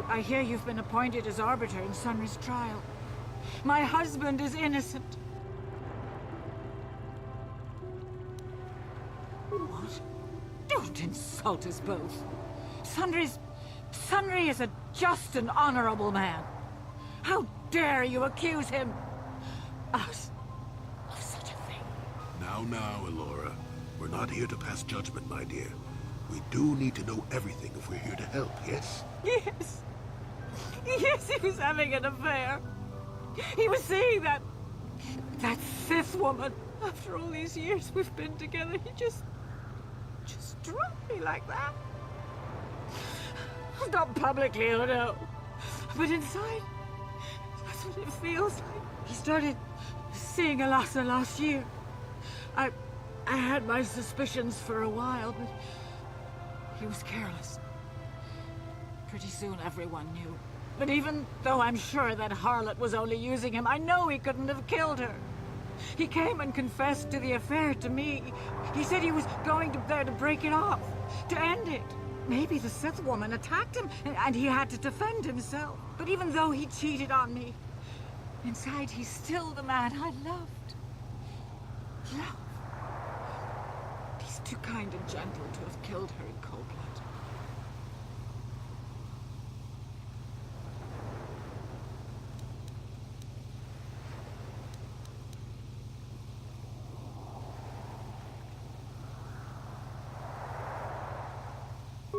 I hear you've been appointed as arbiter in Sunry's trial. My husband is innocent. What? Don't insult us both. Sunry is a just and honorable man. How dare you accuse him? Us of such a thing. Now, Elora. We're not here to pass judgment, my dear. We do need to know everything if we're here to help, yes? Yes. Yes, he was having an affair. He was seeing that Sith woman. After all these years we've been together, he just dropped me like that. Not publicly, oh no. But inside, that's what it feels like. He started seeing Alasa last year. I had my suspicions for a while, but he was careless. Pretty soon everyone knew. But even though I'm sure that harlot was only using him, I know he couldn't have killed her. He came and confessed to the affair to me. He said he was going there to break it off, to end it. Maybe the Sith woman attacked him, and he had to defend himself. But even though he cheated on me, inside he's still the man I loved. Love. He's too kind and gentle to have killed her in cold blood.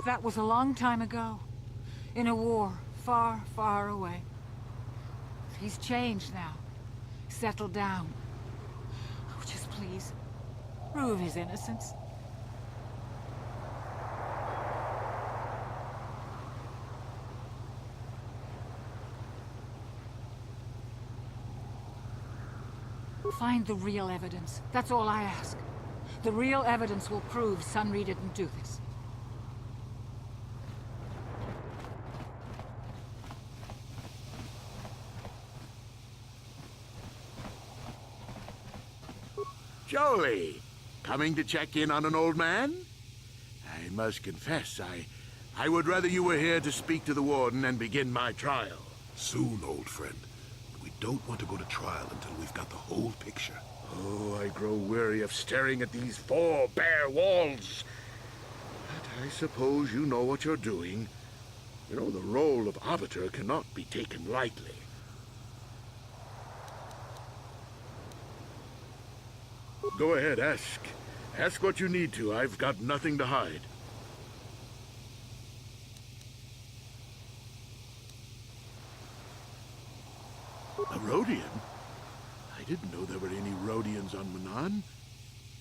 That was a long time ago, in a war far, far away. He's changed now, settled down. Oh, just please, prove his innocence. Find the real evidence. That's all I ask. The real evidence will prove Sunry didn't do this. Jolie, coming to check in on an old man? I must confess, I would rather you were here to speak to the warden and begin my trial. Soon, old friend. We don't want to go to trial until we've got the whole picture. Oh, I grow weary of staring at these four bare walls. But I suppose you know what you're doing. You know, the role of arbiter cannot be taken lightly. Go ahead, ask. Ask what you need to. I've got nothing to hide. A Rodian? I didn't know there were any Rodians on Manan.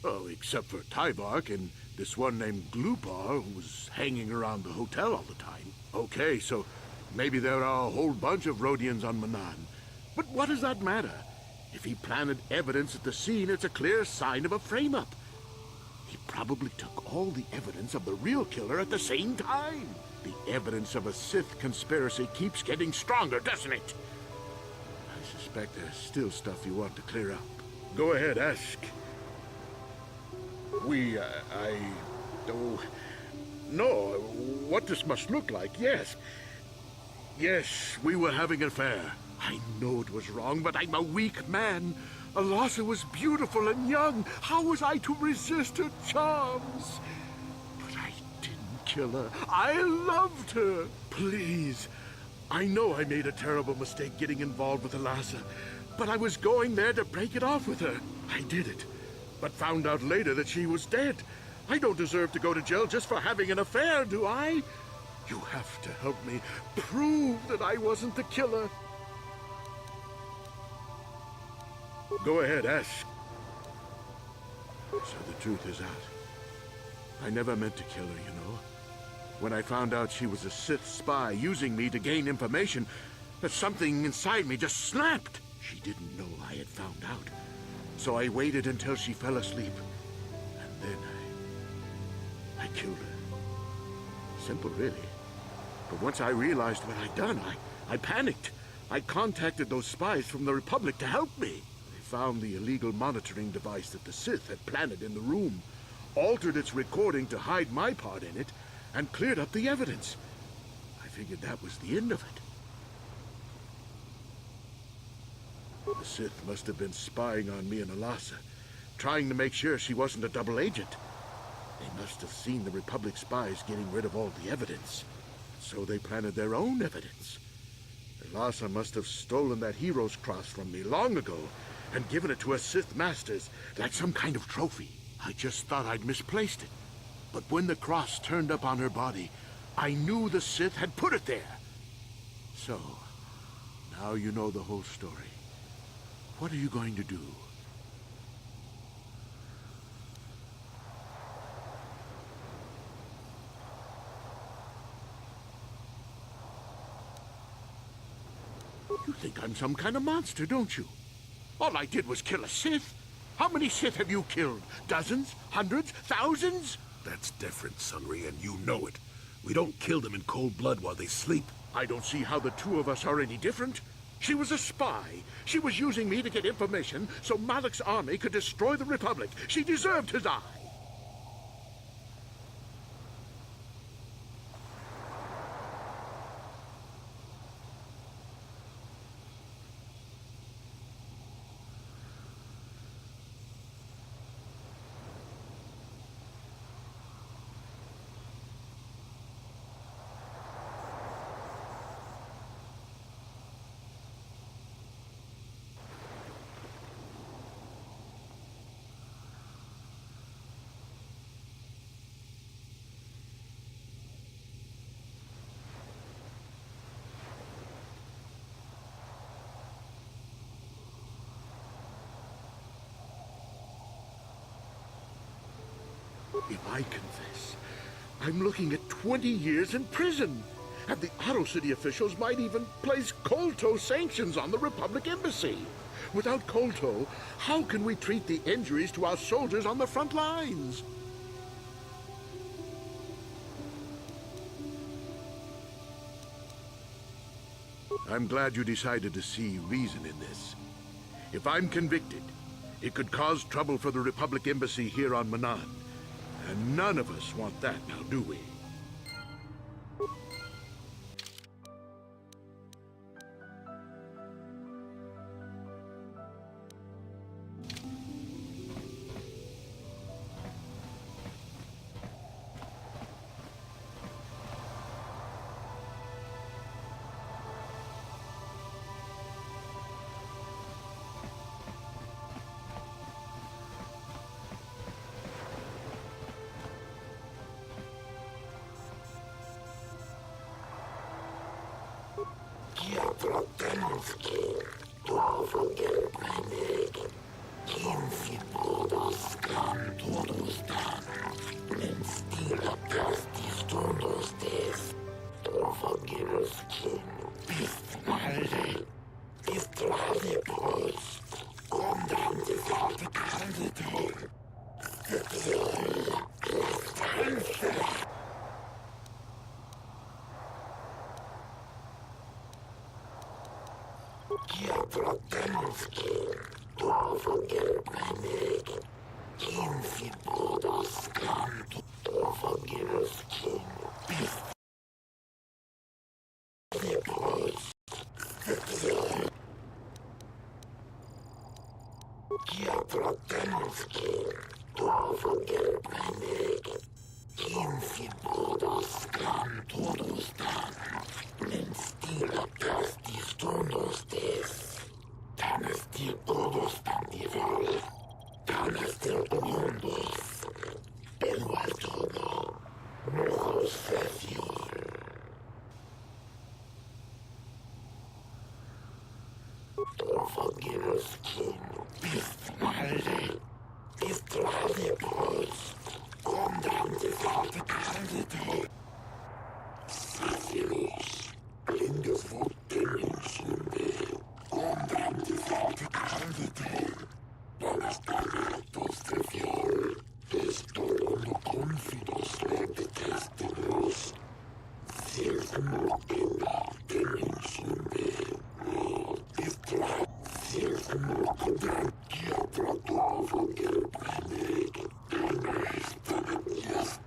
Oh, except for Tyvark and this one named Glupar who was hanging around the hotel all the time. Okay, so maybe there are a whole bunch of Rodians on Manan. But what does that matter? If he planted evidence at the scene, it's a clear sign of a frame-up. He probably took all the evidence of the real killer at the same time. The evidence of a Sith conspiracy keeps getting stronger, doesn't it? I suspect there's still stuff you want to clear up. Go ahead, ask. No, what this must look like, yes. Yes, we were having an affair. I know it was wrong, but I'm a weak man. Alasa was beautiful and young. How was I to resist her charms? But I didn't kill her. I loved her. Please. I know I made a terrible mistake getting involved with Alasa, but I was going there to break it off with her. I did it, but found out later that she was dead. I don't deserve to go to jail just for having an affair, do I? You have to help me prove that I wasn't the killer. Go ahead, ask. So the truth is out. I never meant to kill her, you know. When I found out she was a Sith spy using me to gain information, that something inside me just snapped. She didn't know I had found out. So I waited until she fell asleep. And then I killed her. Simple, really. But once I realized what I'd done, I panicked. I contacted those spies from the Republic to help me. They found the illegal monitoring device that the Sith had planted in the room, altered its recording to hide my part in it, and cleared up the evidence. I figured that was the end of it. The Sith must have been spying on me and Alasa, trying to make sure she wasn't a double agent. They must have seen the Republic spies getting rid of all the evidence, so they planted their own evidence. Alasa must have stolen that hero's cross from me long ago and given it to her Sith masters like some kind of trophy. I just thought I'd misplaced it. But when the cross turned up on her body, I knew the Sith had put it there. So, now you know the whole story. What are you going to do? You think I'm some kind of monster, don't you? All I did was kill a Sith. How many Sith have you killed? Dozens? Hundreds? Thousands? That's different, Sunry, and you know it. We don't kill them in cold blood while they sleep. I don't see how the two of us are any different. She was a spy. She was using me to get information so Malak's army could destroy the Republic. She deserved to die. If I confess, I'm looking at 20 years in prison. And the Otto City officials might even place KOTOR sanctions on the Republic Embassy. Without KOTOR, how can we treat the injuries to our soldiers on the front lines? I'm glad you decided to see reason in this. If I'm convicted, it could cause trouble for the Republic Embassy here on Manan. And none of us want that now, do we? Yes,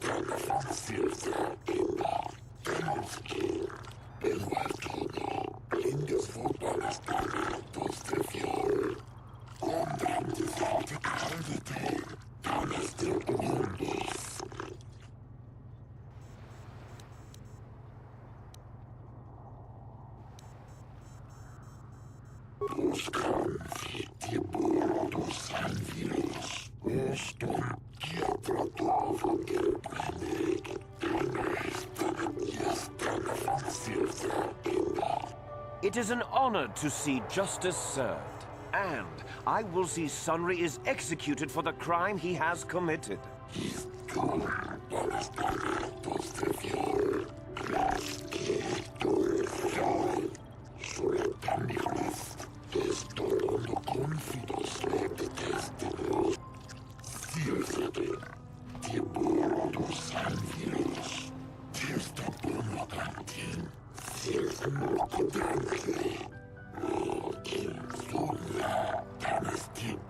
It is an honor to see justice served, and I will see Sunry is executed for the crime he has committed.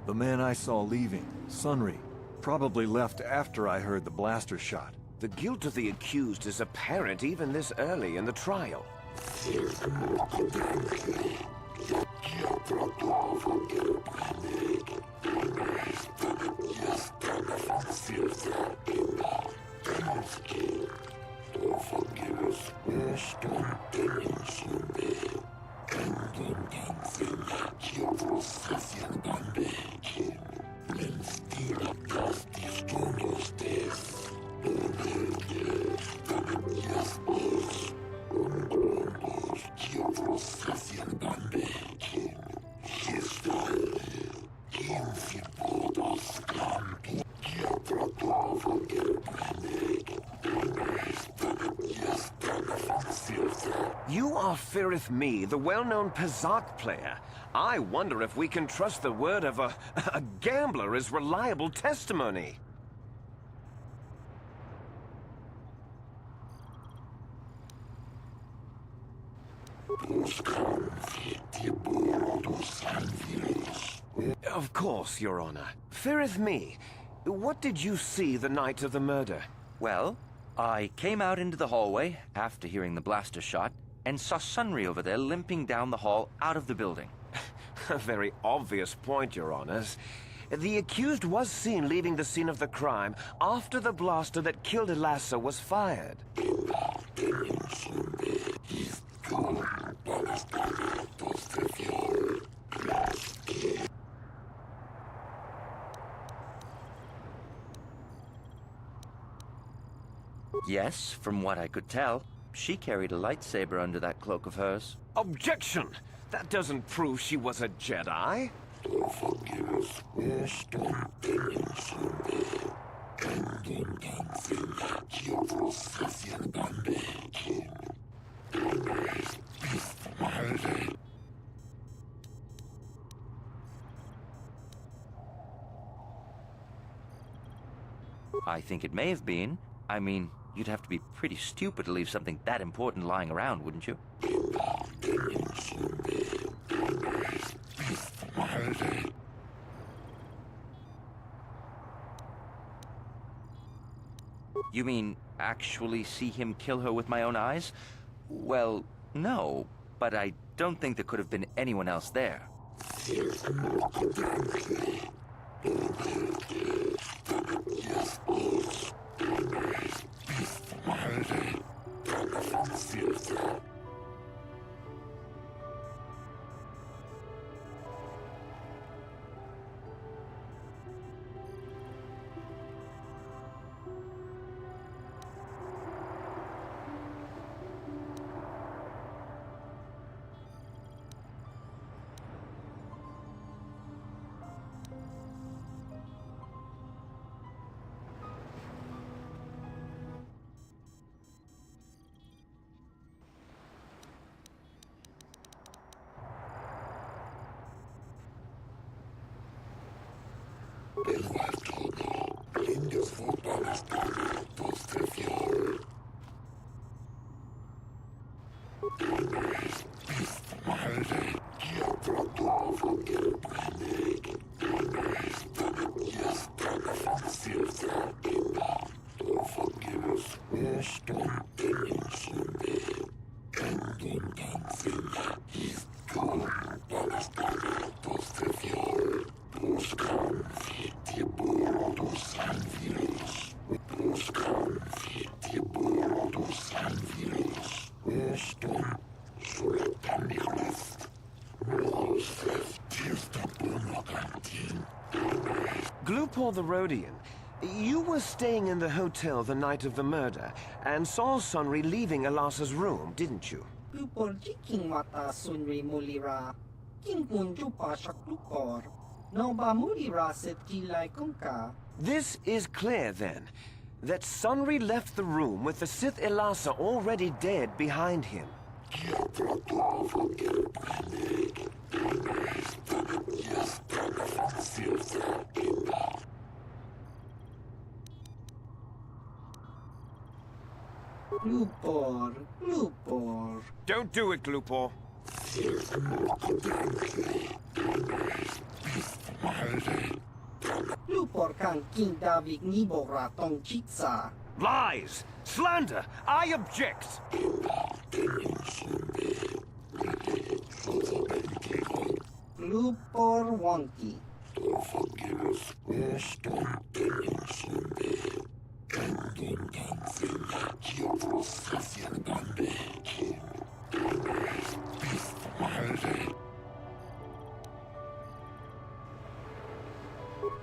The man I saw leaving, Sunry, probably left after I heard the blaster shot. The guilt of the accused is apparent even this early in the trial. You are Firith Me, the well-known Pazak player. I wonder if we can trust the word of a gambler as reliable testimony. Of course, Your Honor. Firith Me, what did you see the night of the murder? Well, I came out into the hallway after hearing the blaster shot and saw Sunry over there limping down the hall out of the building. A very obvious point, Your Honors. The accused was seen leaving the scene of the crime after the blaster that killed Elassa was fired. Yes, from what I could tell, she carried a lightsaber under that cloak of hers. Objection! That doesn't prove she was a Jedi. I think it may have been. I mean, you'd have to be pretty stupid to leave something that important lying around, wouldn't you? You mean actually see him kill her with my own eyes? Well, no, but I don't think there could have been anyone else there. Lupor the Rhodian, you were staying in the hotel the night of the murder and saw Sunry leaving Elasa's room, didn't you? Lupor jiking mata Sunri mulira. King kunju pashak lupor. No ba mulira set kilay kungka. This is clear, then, that Sunry left the room with the Sith Elasa already dead behind him. Lupor, Lupor. Don't do it, Lupor. Lupor kan King David nibora tong chitsa. Lies! Slander! I object! Lupor wonky.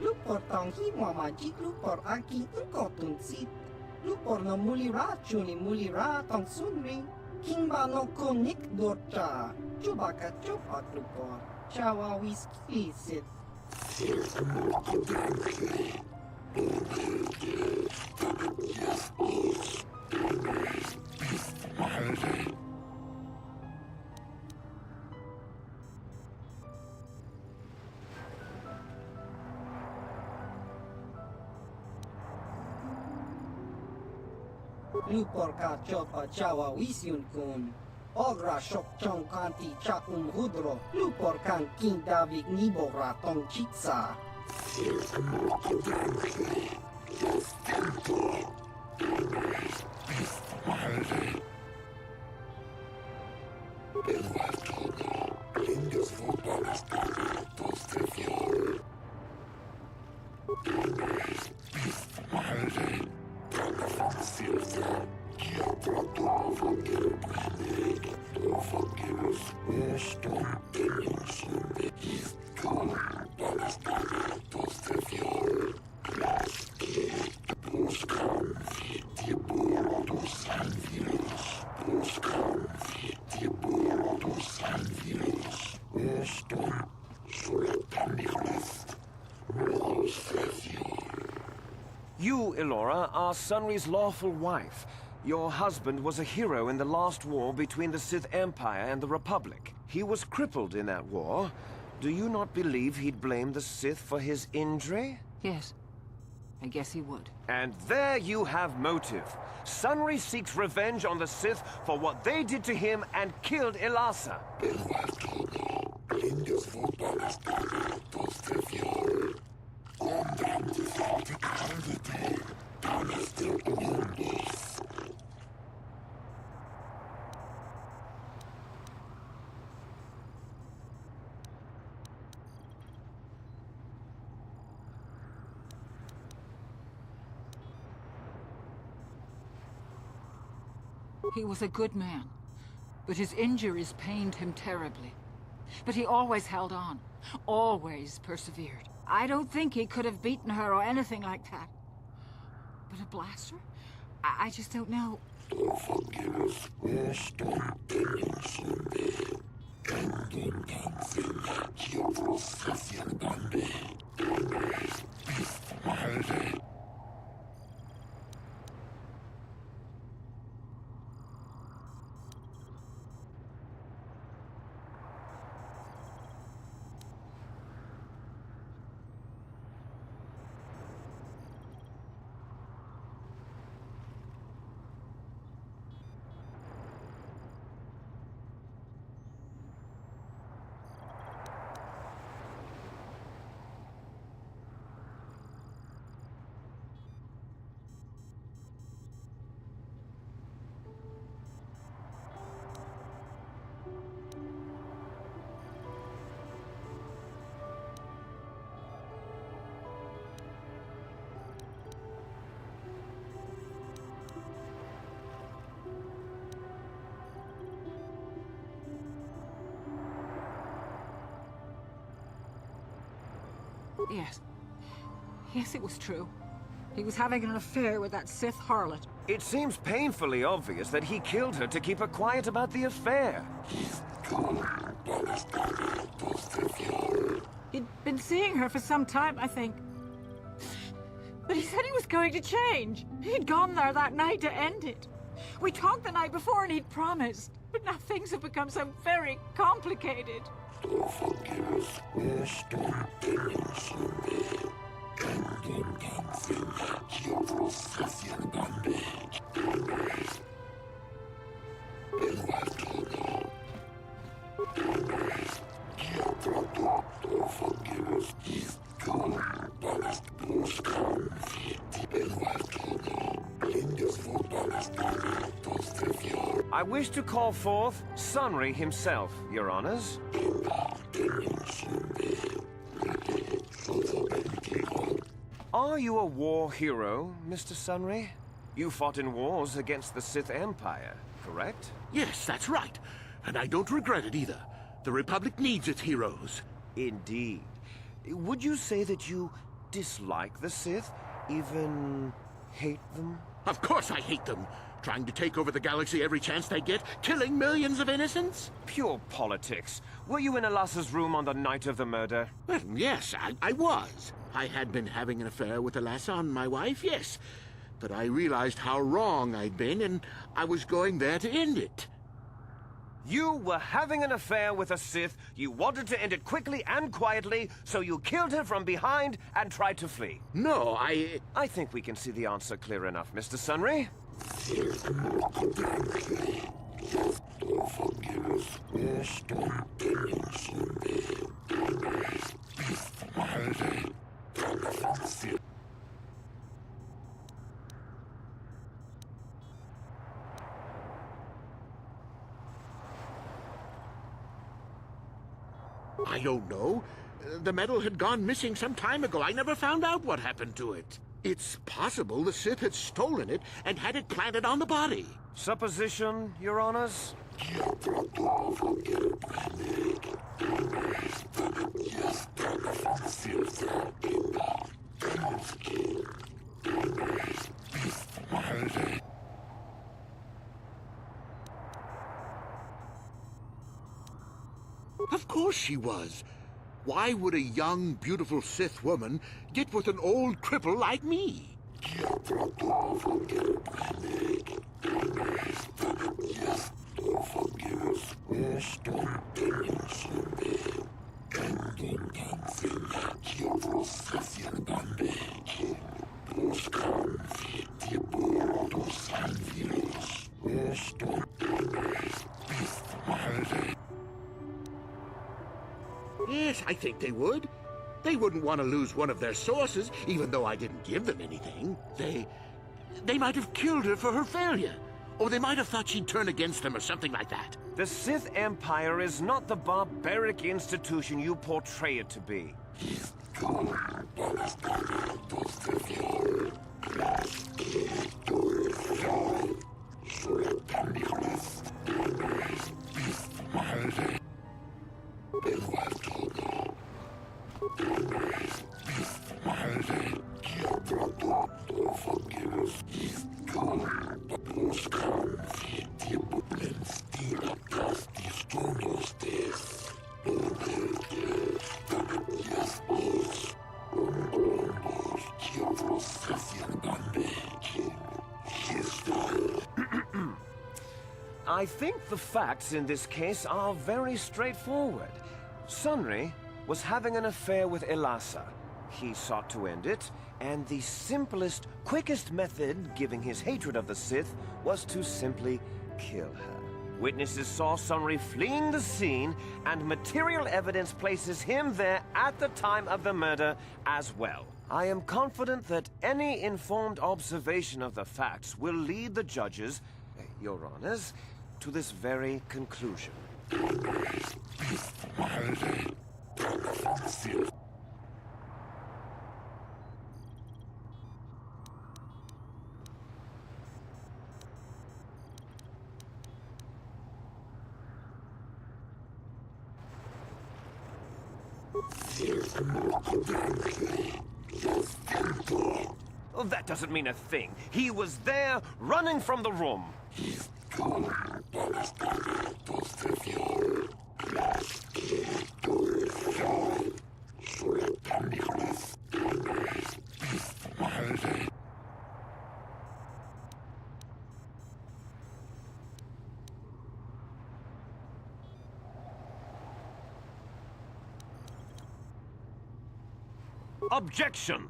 Lupor tong himwa majik lupor aki engkau tunsit. Lupor no mulira chuni mulira tong sunri. Kimba no konik dorcha. Coba ka coba lupor. Chawa whisky sit. Lupor ka coba Chawa wisyun kun. Ogra shok chong kanti chakum hudro. Lupor kan King David nibora tong chitsa. You, Elora, are Sunry's lawful wife. Your husband was a hero in the last war between the Sith Empire and the Republic. He was crippled in that war. Do you not believe he'd blame the Sith for his injury? Yes, I guess he would. And there you have motive. Sunry seeks revenge on the Sith for what they did to him and killed Elasa. He was a good man, but his injuries pained him terribly. But he always held on, always persevered. I don't think he could have beaten her or anything like that. But a blaster? I just don't know. Yes. Yes, it was true. He was having an affair with that Sith harlot. It seems painfully obvious that he killed her to keep her quiet about the affair. He'd been seeing her for some time, I think. But he said he was going to change. He'd gone there that night to end it. We talked the night before and he'd promised. But now things have become so very complicated. I wish to call forth Sunry himself, Your Honors. Are you a war hero, Mr. Sunry? You fought in wars against the Sith Empire, correct? Yes, that's right. And I don't regret it either. The Republic needs its heroes. Indeed. Would you say that you dislike the Sith? Even hate them? Of course I hate them. Trying to take over the galaxy every chance they get, killing millions of innocents? Pure politics. Were you in Elassa's room on the night of the murder? Well, yes, I was. I had been having an affair with Elassa, my wife, yes. But I realized how wrong I'd been, and I was going there to end it. You were having an affair with a Sith, you wanted to end it quickly and quietly, so you killed her from behind and tried to flee. No, I think we can see the answer clear enough, Mr. Sunry. I don't know. The medal had gone missing some time ago. I never found out what happened to it. It's possible the Sith had stolen it and had it planted on the body. Supposition, Your Honors? Of course she was. Why would a young, beautiful Sith woman get with an old cripple like me? Yes, I think they would. They wouldn't want to lose one of their sources, even though I didn't give them anything. They might have killed her for her failure. Or they might have thought she'd turn against them or something like that. The Sith Empire is not the barbaric institution you portray it to be. I think the facts in this case are very straightforward. Sunry was having an affair with Elassa. He sought to end it, and the simplest, quickest method, given his hatred of the Sith, was to simply kill her. Witnesses saw Sunry fleeing the scene, and material evidence places him there at the time of the murder as well. I am confident that any informed observation of the facts will lead the judges, Your Honors, to this very conclusion. Oh, that doesn't mean a thing. He was there, running from the room. Objection!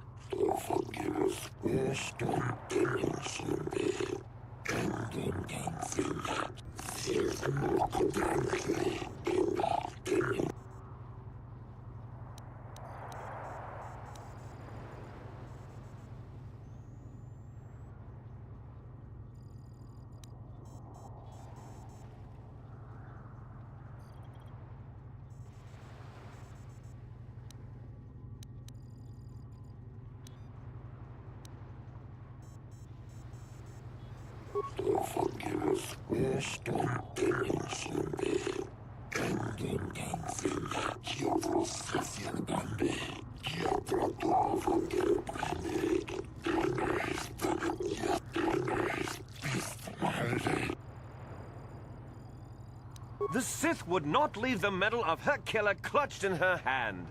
The Sith would not leave the medal of her killer clutched in her hand.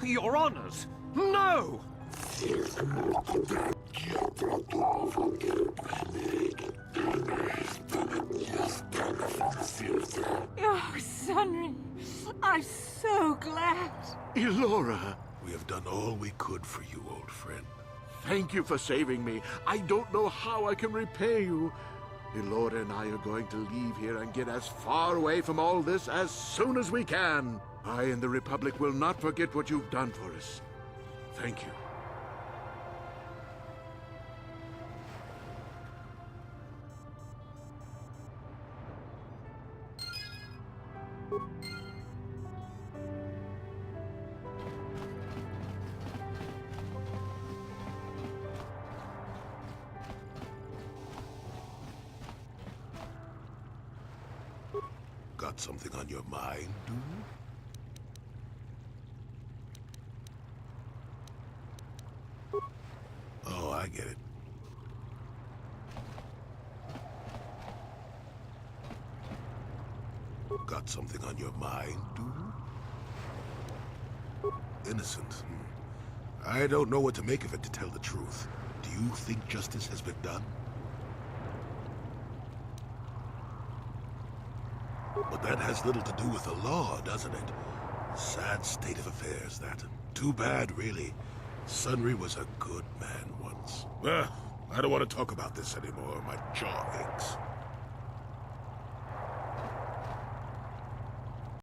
Your Honors, no! Oh, Sunry, I'm so glad. Elora, We have done all we could for you, old friend. thank you for saving me. I don't know how I can repay you. Elora and I are going to leave here and get as far away from all this as soon as we can. I and the Republic will not forget what you've done for us. Thank you. Got something on your mind, do you? Oh, I get it. Got something on your mind, do you? Innocent. I don't know what to make of it, to tell the truth. Do you think justice has been done? But that has little to do with the law, doesn't it? Sad state of affairs, that. Too bad, really. Sunry was a good man once. I don't want to talk about this anymore. My jaw aches.